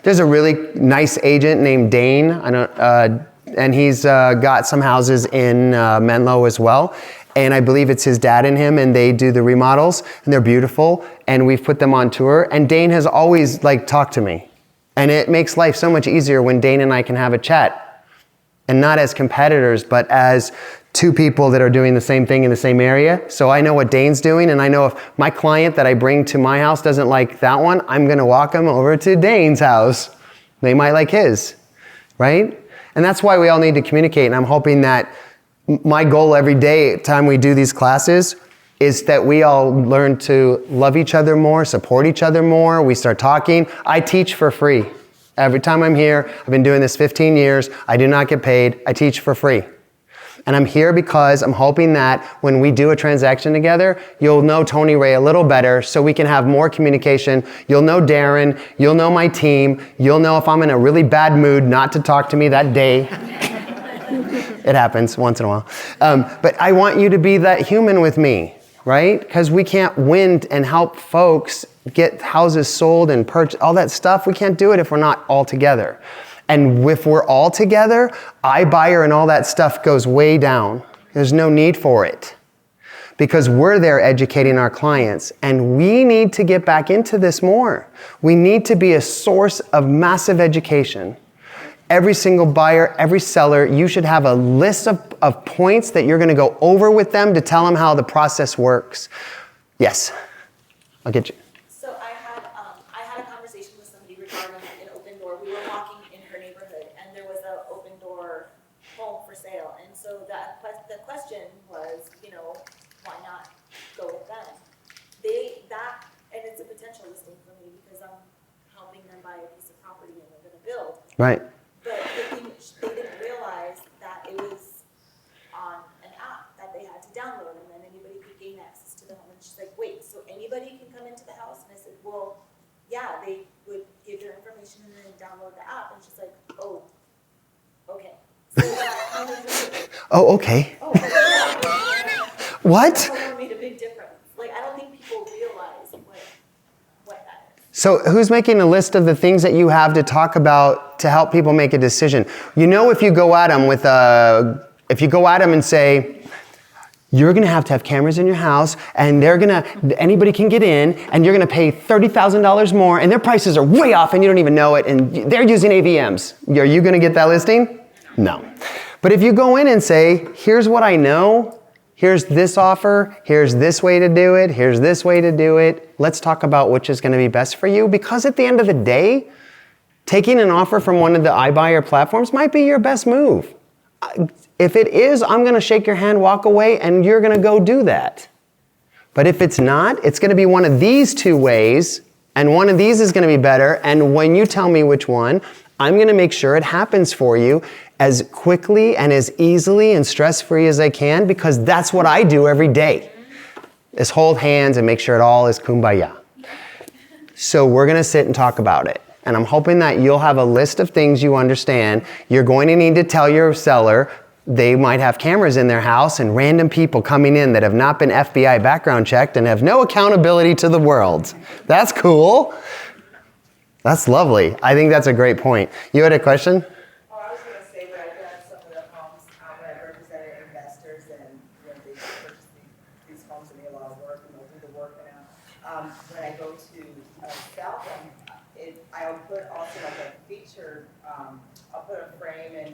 There's a really nice agent named Dane, and he's got some houses in Menlo as well. And I believe it's his dad and him, and they do the remodels, and they're beautiful, and we've put them on tour. And Dane has always talked to me. And it makes life so much easier when Dane and I can have a chat. And not as competitors, but as two people that are doing the same thing in the same area. So I know what Dane's doing, and I know if my client that I bring to my house doesn't like that one, I'm gonna walk them over to Dane's house. They might like his, right? And that's why we all need to communicate, and I'm hoping that My goal every day, time we do these classes, is that we all learn to love each other more, support each other more. We start talking. I teach for free. Every time I'm here, I've been doing this 15 years. I do not get paid. I teach for free. And I'm here because I'm hoping that when we do a transaction together, you'll know Tony Ray a little better so we can have more communication. You'll know Darren. You'll know my team. You'll know if I'm in a really bad mood not to talk to me that day. It happens once in a while. But I want you to be that human with me, right? Because we can't win and help folks get houses sold and purchase, all that stuff. We can't do it if we're not all together. And if we're all together, iBuyer and all that stuff goes way down. There's no need for it because we're there educating our clients, and we need to get back into this more. We need to be a source of massive education. Every single buyer, every seller, you should have a list of points that you're going to go over with them to tell them how the process works. Yes, I'll get you. So I had a conversation with somebody regarding an open door. We were walking in her neighborhood, and there was an open door home for sale. And so the question was, why not go with them? And it's a potential listing for me because I'm helping them buy a piece of property and they're going to build. Right. But they didn't realize that it was on an app that they had to download, and then anybody could gain access to the home. And she's like, wait, so anybody can come into the house? And I said, well, yeah, they would give their information and then download the app. And she's like, oh, okay. So that kind of Oh, okay. What? totally made a big difference. Like, I don't think people realize what that is. So who's making a list of the things that you have to talk about to help people make a decision? If you go at them and say, you're going to have cameras in your house, and anybody can get in, and you're going to pay $30,000 more, and their prices are way off, and you don't even know it, and they're using AVMs. Are you going to get that listing? No. But if you go in and say, here's what I know, here's this offer, here's this way to do it, here's this way to do it, let's talk about which is going to be best for you, because at the end of the day, taking an offer from one of the iBuyer platforms might be your best move. If it is, I'm going to shake your hand, walk away, and you're going to go do that. But if it's not, it's going to be one of these two ways, and one of these is going to be better, and when you tell me which one, I'm going to make sure it happens for you as quickly and as easily and stress-free as I can, because that's what I do every day, is hold hands and make sure it all is kumbaya. So we're going to sit and talk about it. And I'm hoping that you'll have a list of things you understand. You're going to need to tell your seller they might have cameras in their house and random people coming in that have not been FBI background checked and have no accountability to the world. That's cool. That's lovely. I think that's a great point. You had a question? Oh, I was going to say that I've done some of the homes where I represented investors, and they purchase these homes and they do a lot of work, and they'll do the work. And when I go to sell them, I'll put also like a feature. I'll put a frame and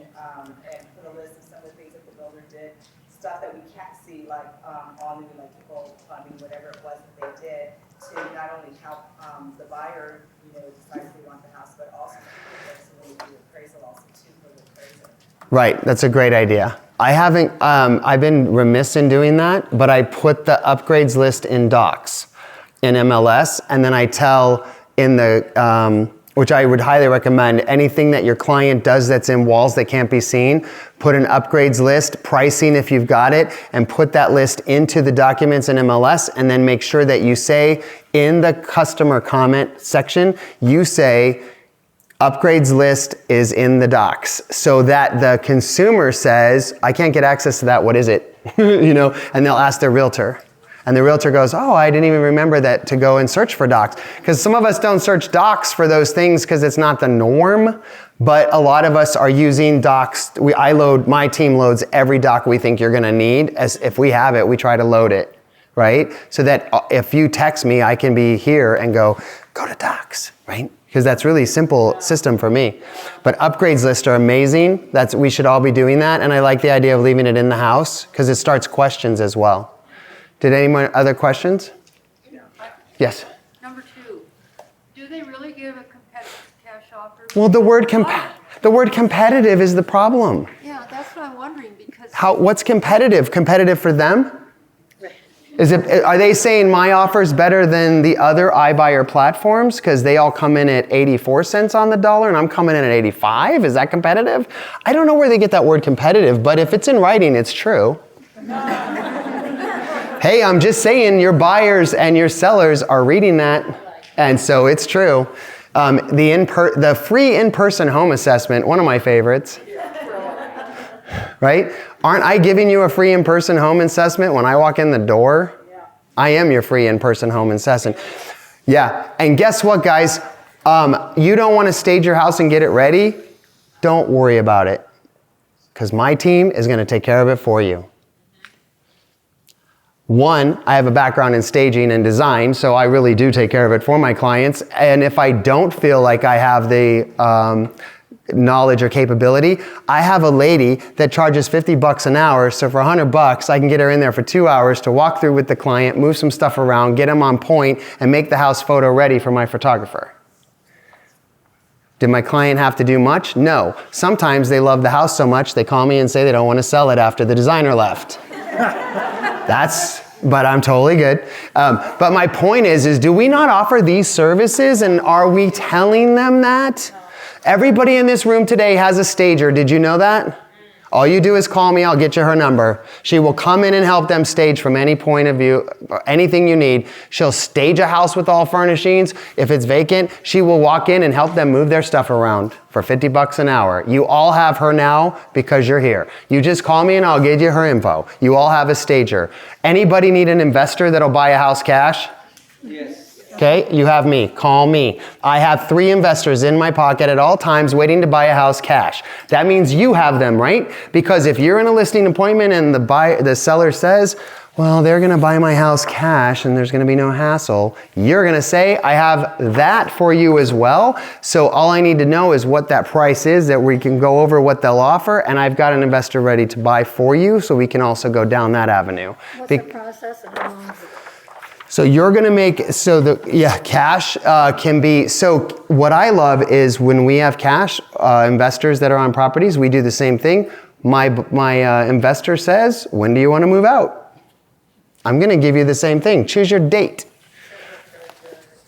put a list of some of the things that the builder did, stuff that we can't see, like all new electrical plumbing, whatever it was that they did, to not only help the buyer, decide if they want the house, but also so they do appraisal also too for the appraiser. Right, that's a great idea. I've been remiss in doing that, but I put the upgrades list in Docs, in MLS, and then I tell in the, which I would highly recommend, anything that your client does that's in walls that can't be seen, put an upgrades list, pricing if you've got it, and put that list into the documents in MLS, and then make sure that you say in the customer comment section, you say, upgrades list is in the docs, so that the consumer says, I can't get access to that, what is it? And they'll ask their realtor. And the realtor goes, oh, I didn't even remember that to go and search for docs. Because some of us don't search docs for those things because it's not the norm, but a lot of us are using docs. My team loads every doc we think you're gonna need. As if we have it, we try to load it, right? So that if you text me, I can be here and go to docs, right? Because that's really simple system for me. But upgrades lists are amazing. We should all be doing that. And I like the idea of leaving it in the house because it starts questions as well. Did anyone other questions? Yes. Number 2, do they really give a competitive cash offer? Well, the word competitive is the problem. Yeah. Yeah, that's what I'm wondering, because. What's competitive? Competitive for them? Are they saying my offer is better than the other iBuyer platforms because they all come in at 84 cents on the dollar and I'm coming in at 85? Is that competitive? I don't know where they get that word competitive, but if it's in writing, it's true. Hey, I'm just saying your buyers and your sellers are reading that, and so it's true. The free in-person home assessment, one of my favorites. Right? Aren't I giving you a free in-person home assessment when I walk in the door? Yeah. I am your free in-person home assessment. Yeah, and guess what, guys? You don't want to stage your house and get it ready? Don't worry about it, because my team is going to take care of it for you. One, I have a background in staging and design, so I really do take care of it for my clients. And if I don't feel like I have the knowledge or capability, I have a lady that charges $50 an hour, so for $100 I can get her in there for 2 hours to walk through with the client, move some stuff around, get them on point, and make the house photo ready for my photographer. Did my client have to do much? No. Sometimes they love the house so much they call me and say they don't want to sell it after the designer left. But I'm totally good. But my point is do we not offer these services, and are we telling them that? Everybody in this room today has a stager. Did you know that? All you do is call me. I'll get you her number. She will come in and help them stage from any point of view, anything you need. She'll stage a house with all furnishings. If it's vacant, she will walk in and help them move their stuff around for $50 an hour. You all have her now because you're here. You just call me and I'll give you her info. You all have a stager. Anybody need an investor that'll buy a house cash? Yes. Okay, you have me. Call me. I have 3 investors in my pocket at all times waiting to buy a house cash. That means you have them, right? Because if you're in a listing appointment and the seller says, well, they're going to buy my house cash and there's going to be no hassle, you're going to say, I have that for you as well. So all I need to know is what that price is, that we can go over what they'll offer, and I've got an investor ready to buy for you, so we can also go down that avenue. What's the process and how long is it? So you're going to make, cash can be, so what I love is when we have cash, investors that are on properties, we do the same thing. My investor says, when do you want to move out? I'm going to give you the same thing. Choose your date.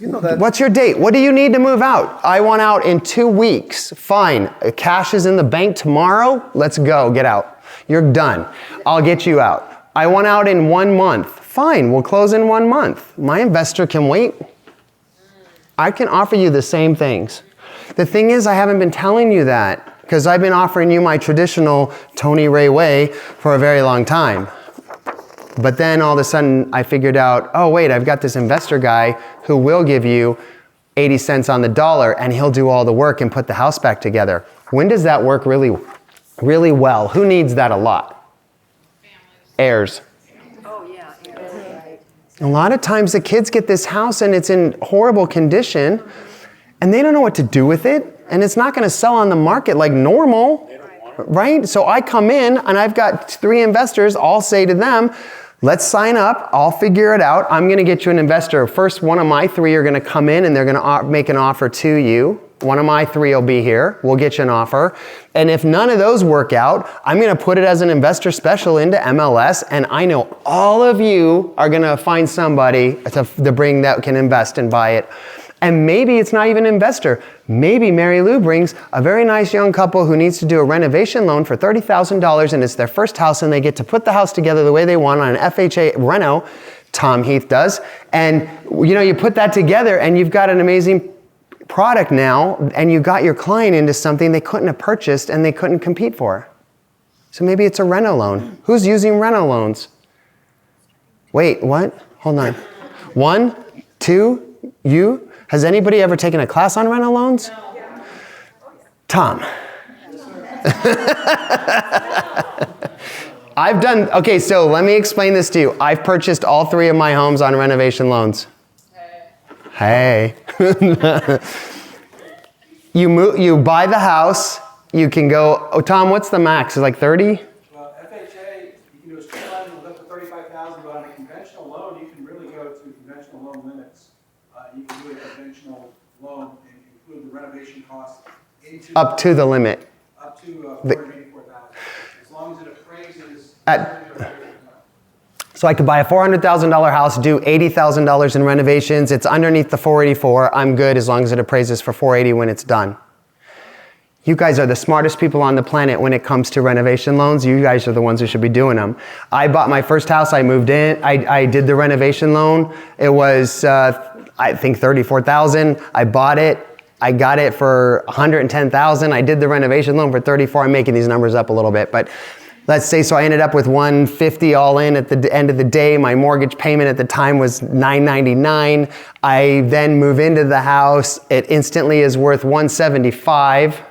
You know that. What's your date? What do you need to move out? I want out in 2 weeks. Fine. Cash is in the bank tomorrow. Let's go. Get out. You're done. I'll get you out. I want out in 1 month. Fine, we'll close in 1 month. My investor can wait. I can offer you the same things. The thing is, I haven't been telling you that because I've been offering you my traditional Tony Ray way for a very long time. But then all of a sudden I figured out, oh wait, I've got this investor guy who will give you 80 cents on the dollar and he'll do all the work and put the house back together. When does that work really, really well? Who needs that a lot? Heirs. A lot of times the kids get this house and it's in horrible condition and they don't know what to do with it, and it's not going to sell on the market like normal, right? So I come in and I've got 3 investors. I'll say to them, let's sign up. I'll figure it out. I'm going to get you an investor. First, one of my 3 are going to come in and they're going to make an offer to you. One of my 3 will be here. We'll get you an offer. And if none of those work out, I'm going to put it as an investor special into MLS. And I know all of you are going to find somebody to bring that can invest and buy it. And maybe it's not even an investor. Maybe Mary Lou brings a very nice young couple who needs to do a renovation loan for $30,000 and it's their first house and they get to put the house together the way they want on an FHA reno. Tom Heath does. And you put that together and you've got an amazing product now, and you got your client into something they couldn't have purchased and they couldn't compete for. So maybe it's a reno loan. Who's using reno loans? Wait, what? Hold on. 1, 2, you? Has anybody ever taken a class on reno loans? No. Tom. Okay, so let me explain this to you. I've purchased all 3 of my homes on renovation loans. Hey. You buy the house, you can go, Tom, what's the max? Is it like 30? Well, FHA, you can do a straight line with up to $35,000, but on a conventional loan, you can really go to conventional loan limits. You can do a conventional loan and include the renovation costs into... Up to the limit. Up to $484,000. So I could buy a $400,000 house, do $80,000 in renovations. It's underneath the 484. I'm good as long as it appraises for 480 when it's done. You guys are the smartest people on the planet when it comes to renovation loans. You guys are the ones who should be doing them. I bought my first house. I moved in. I did the renovation loan. It was, I think, $34,000. I bought it. I got it for $110,000. I did the renovation loan for $34,000. I'm making these numbers up a little bit, but let's say, so I ended up with $150,000 all in at the end of the day. My mortgage payment at the time was $999. I then move into the house. It instantly is worth $175,000.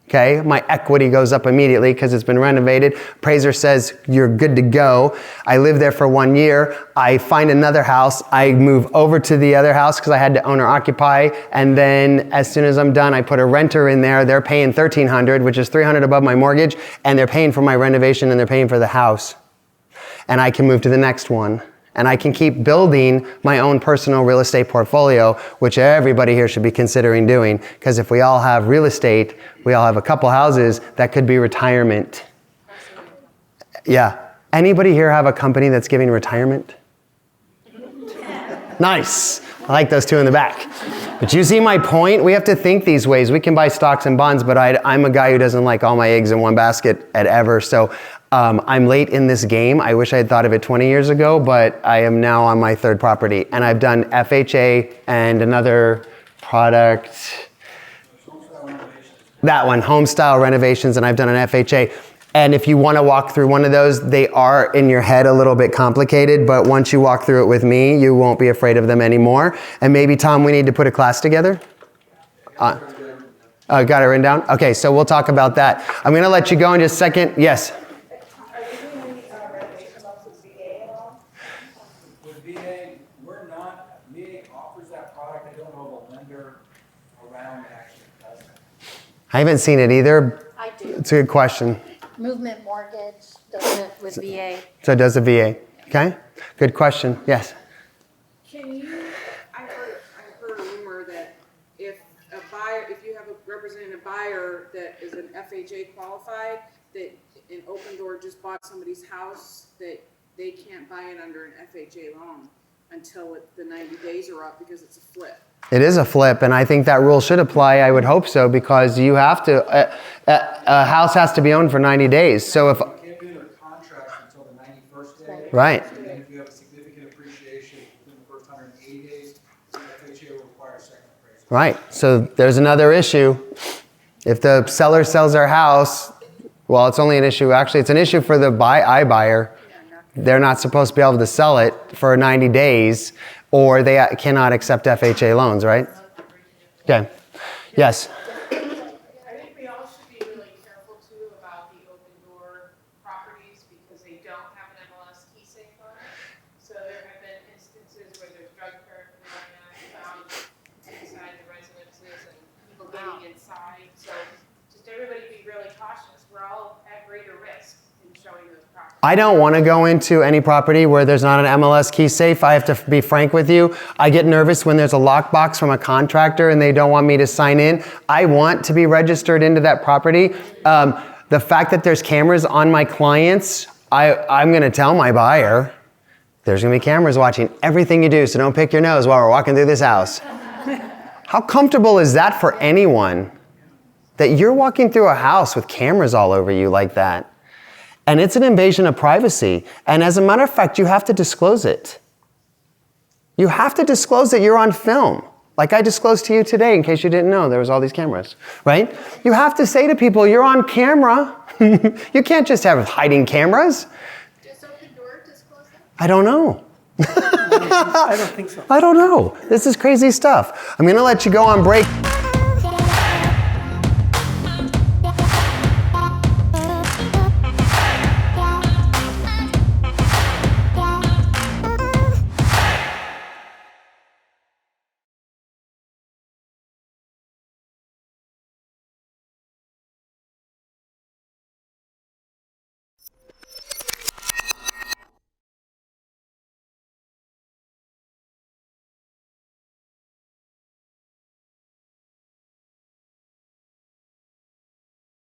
Okay, my equity goes up immediately because it's been renovated. Appraiser says you're good to go. I live there for 1 year. I find another house. I move over to the other house because I had to owner occupy. And then as soon as I'm done, I put a renter in there. They're paying $1,300, which is $300 above my mortgage. And they're paying for my renovation and they're paying for the house. And I can move to the next one. And I can keep building my own personal real estate portfolio, which everybody here should be considering doing. Because if we all have real estate, we all have a couple houses, that could be retirement. Yeah. Anybody here have a company that's giving retirement? Nice. I like those two in the back. But you see my point? We have to think these ways. We can buy stocks and bonds, but I'm a guy who doesn't like all my eggs in one basket at ever. So I'm late in this game. I wish I had thought of it 20 years ago, but I am now on my third property. And I've done FHA and another product, that one, home style renovations, and I've done an FHA. And if you want to walk through one of those, they are in your head a little bit complicated, but once you walk through it with me, you won't be afraid of them anymore. And maybe, Tom, we need to put a class together? Got it written down? Okay, so we'll talk about that. I'm going to let you go in just a second. Yes? Are you doing any renovation loans with VA at all? With VA, we're not, VA offers that product. I don't know of a lender around that actually does it. I haven't seen it either. I do. It's a good question. Movement mortgage, doesn't it, with VA? So it does the VA. Okay? Good question. Yes? Can you, I've heard a rumor that if you have representing a buyer that is an FHA qualified, that an Open Door just bought somebody's house, that they can't buy it under an FHA loan until the 90 days are up because it's a flip. It is a flip, and I think that rule should apply. I would hope so, because you have to, a house has to be owned for 90 days. So if, You can't be under contract until the 91st day. right. And then if you have a significant appreciation within the first 180 days, the FHA will require a second appraisal. Right. So there's another issue. If the seller sells their house, well, it's only an issue. Actually, it's an issue for the iBuyer. They're not supposed to be able to sell it for 90 days, or they cannot accept FHA loans, right? Okay. Yes. I think we all should be really careful too about the Open Door properties because they don't have an MLS key safe on it. So there have been instances where there's drug paraphernalia found inside the residences and people getting inside. So just everybody be really cautious. We're all at greater risk in showing those properties. I don't want to go into any property where there's not an MLS key safe. I have to be frank with you. I get nervous when there's a lockbox from a contractor and they don't want me to sign in. I want to be registered into that property. The fact that there's cameras on my clients, I'm going to tell my buyer, there's going to be cameras watching everything you do, so don't pick your nose while we're walking through this house. How comfortable is that for anyone? That you're walking through a house with cameras all over you like that. And it's an invasion of privacy. And as a matter of fact, you have to disclose it. You have to disclose that you're on film. Like I disclosed to you today, in case you didn't know, there was all these cameras, right? You have to say to people, you're on camera. You can't just have hiding cameras. Does Open Door disclose that? I don't know. I don't think so. I don't know. This is crazy stuff. I'm going to let you go on break.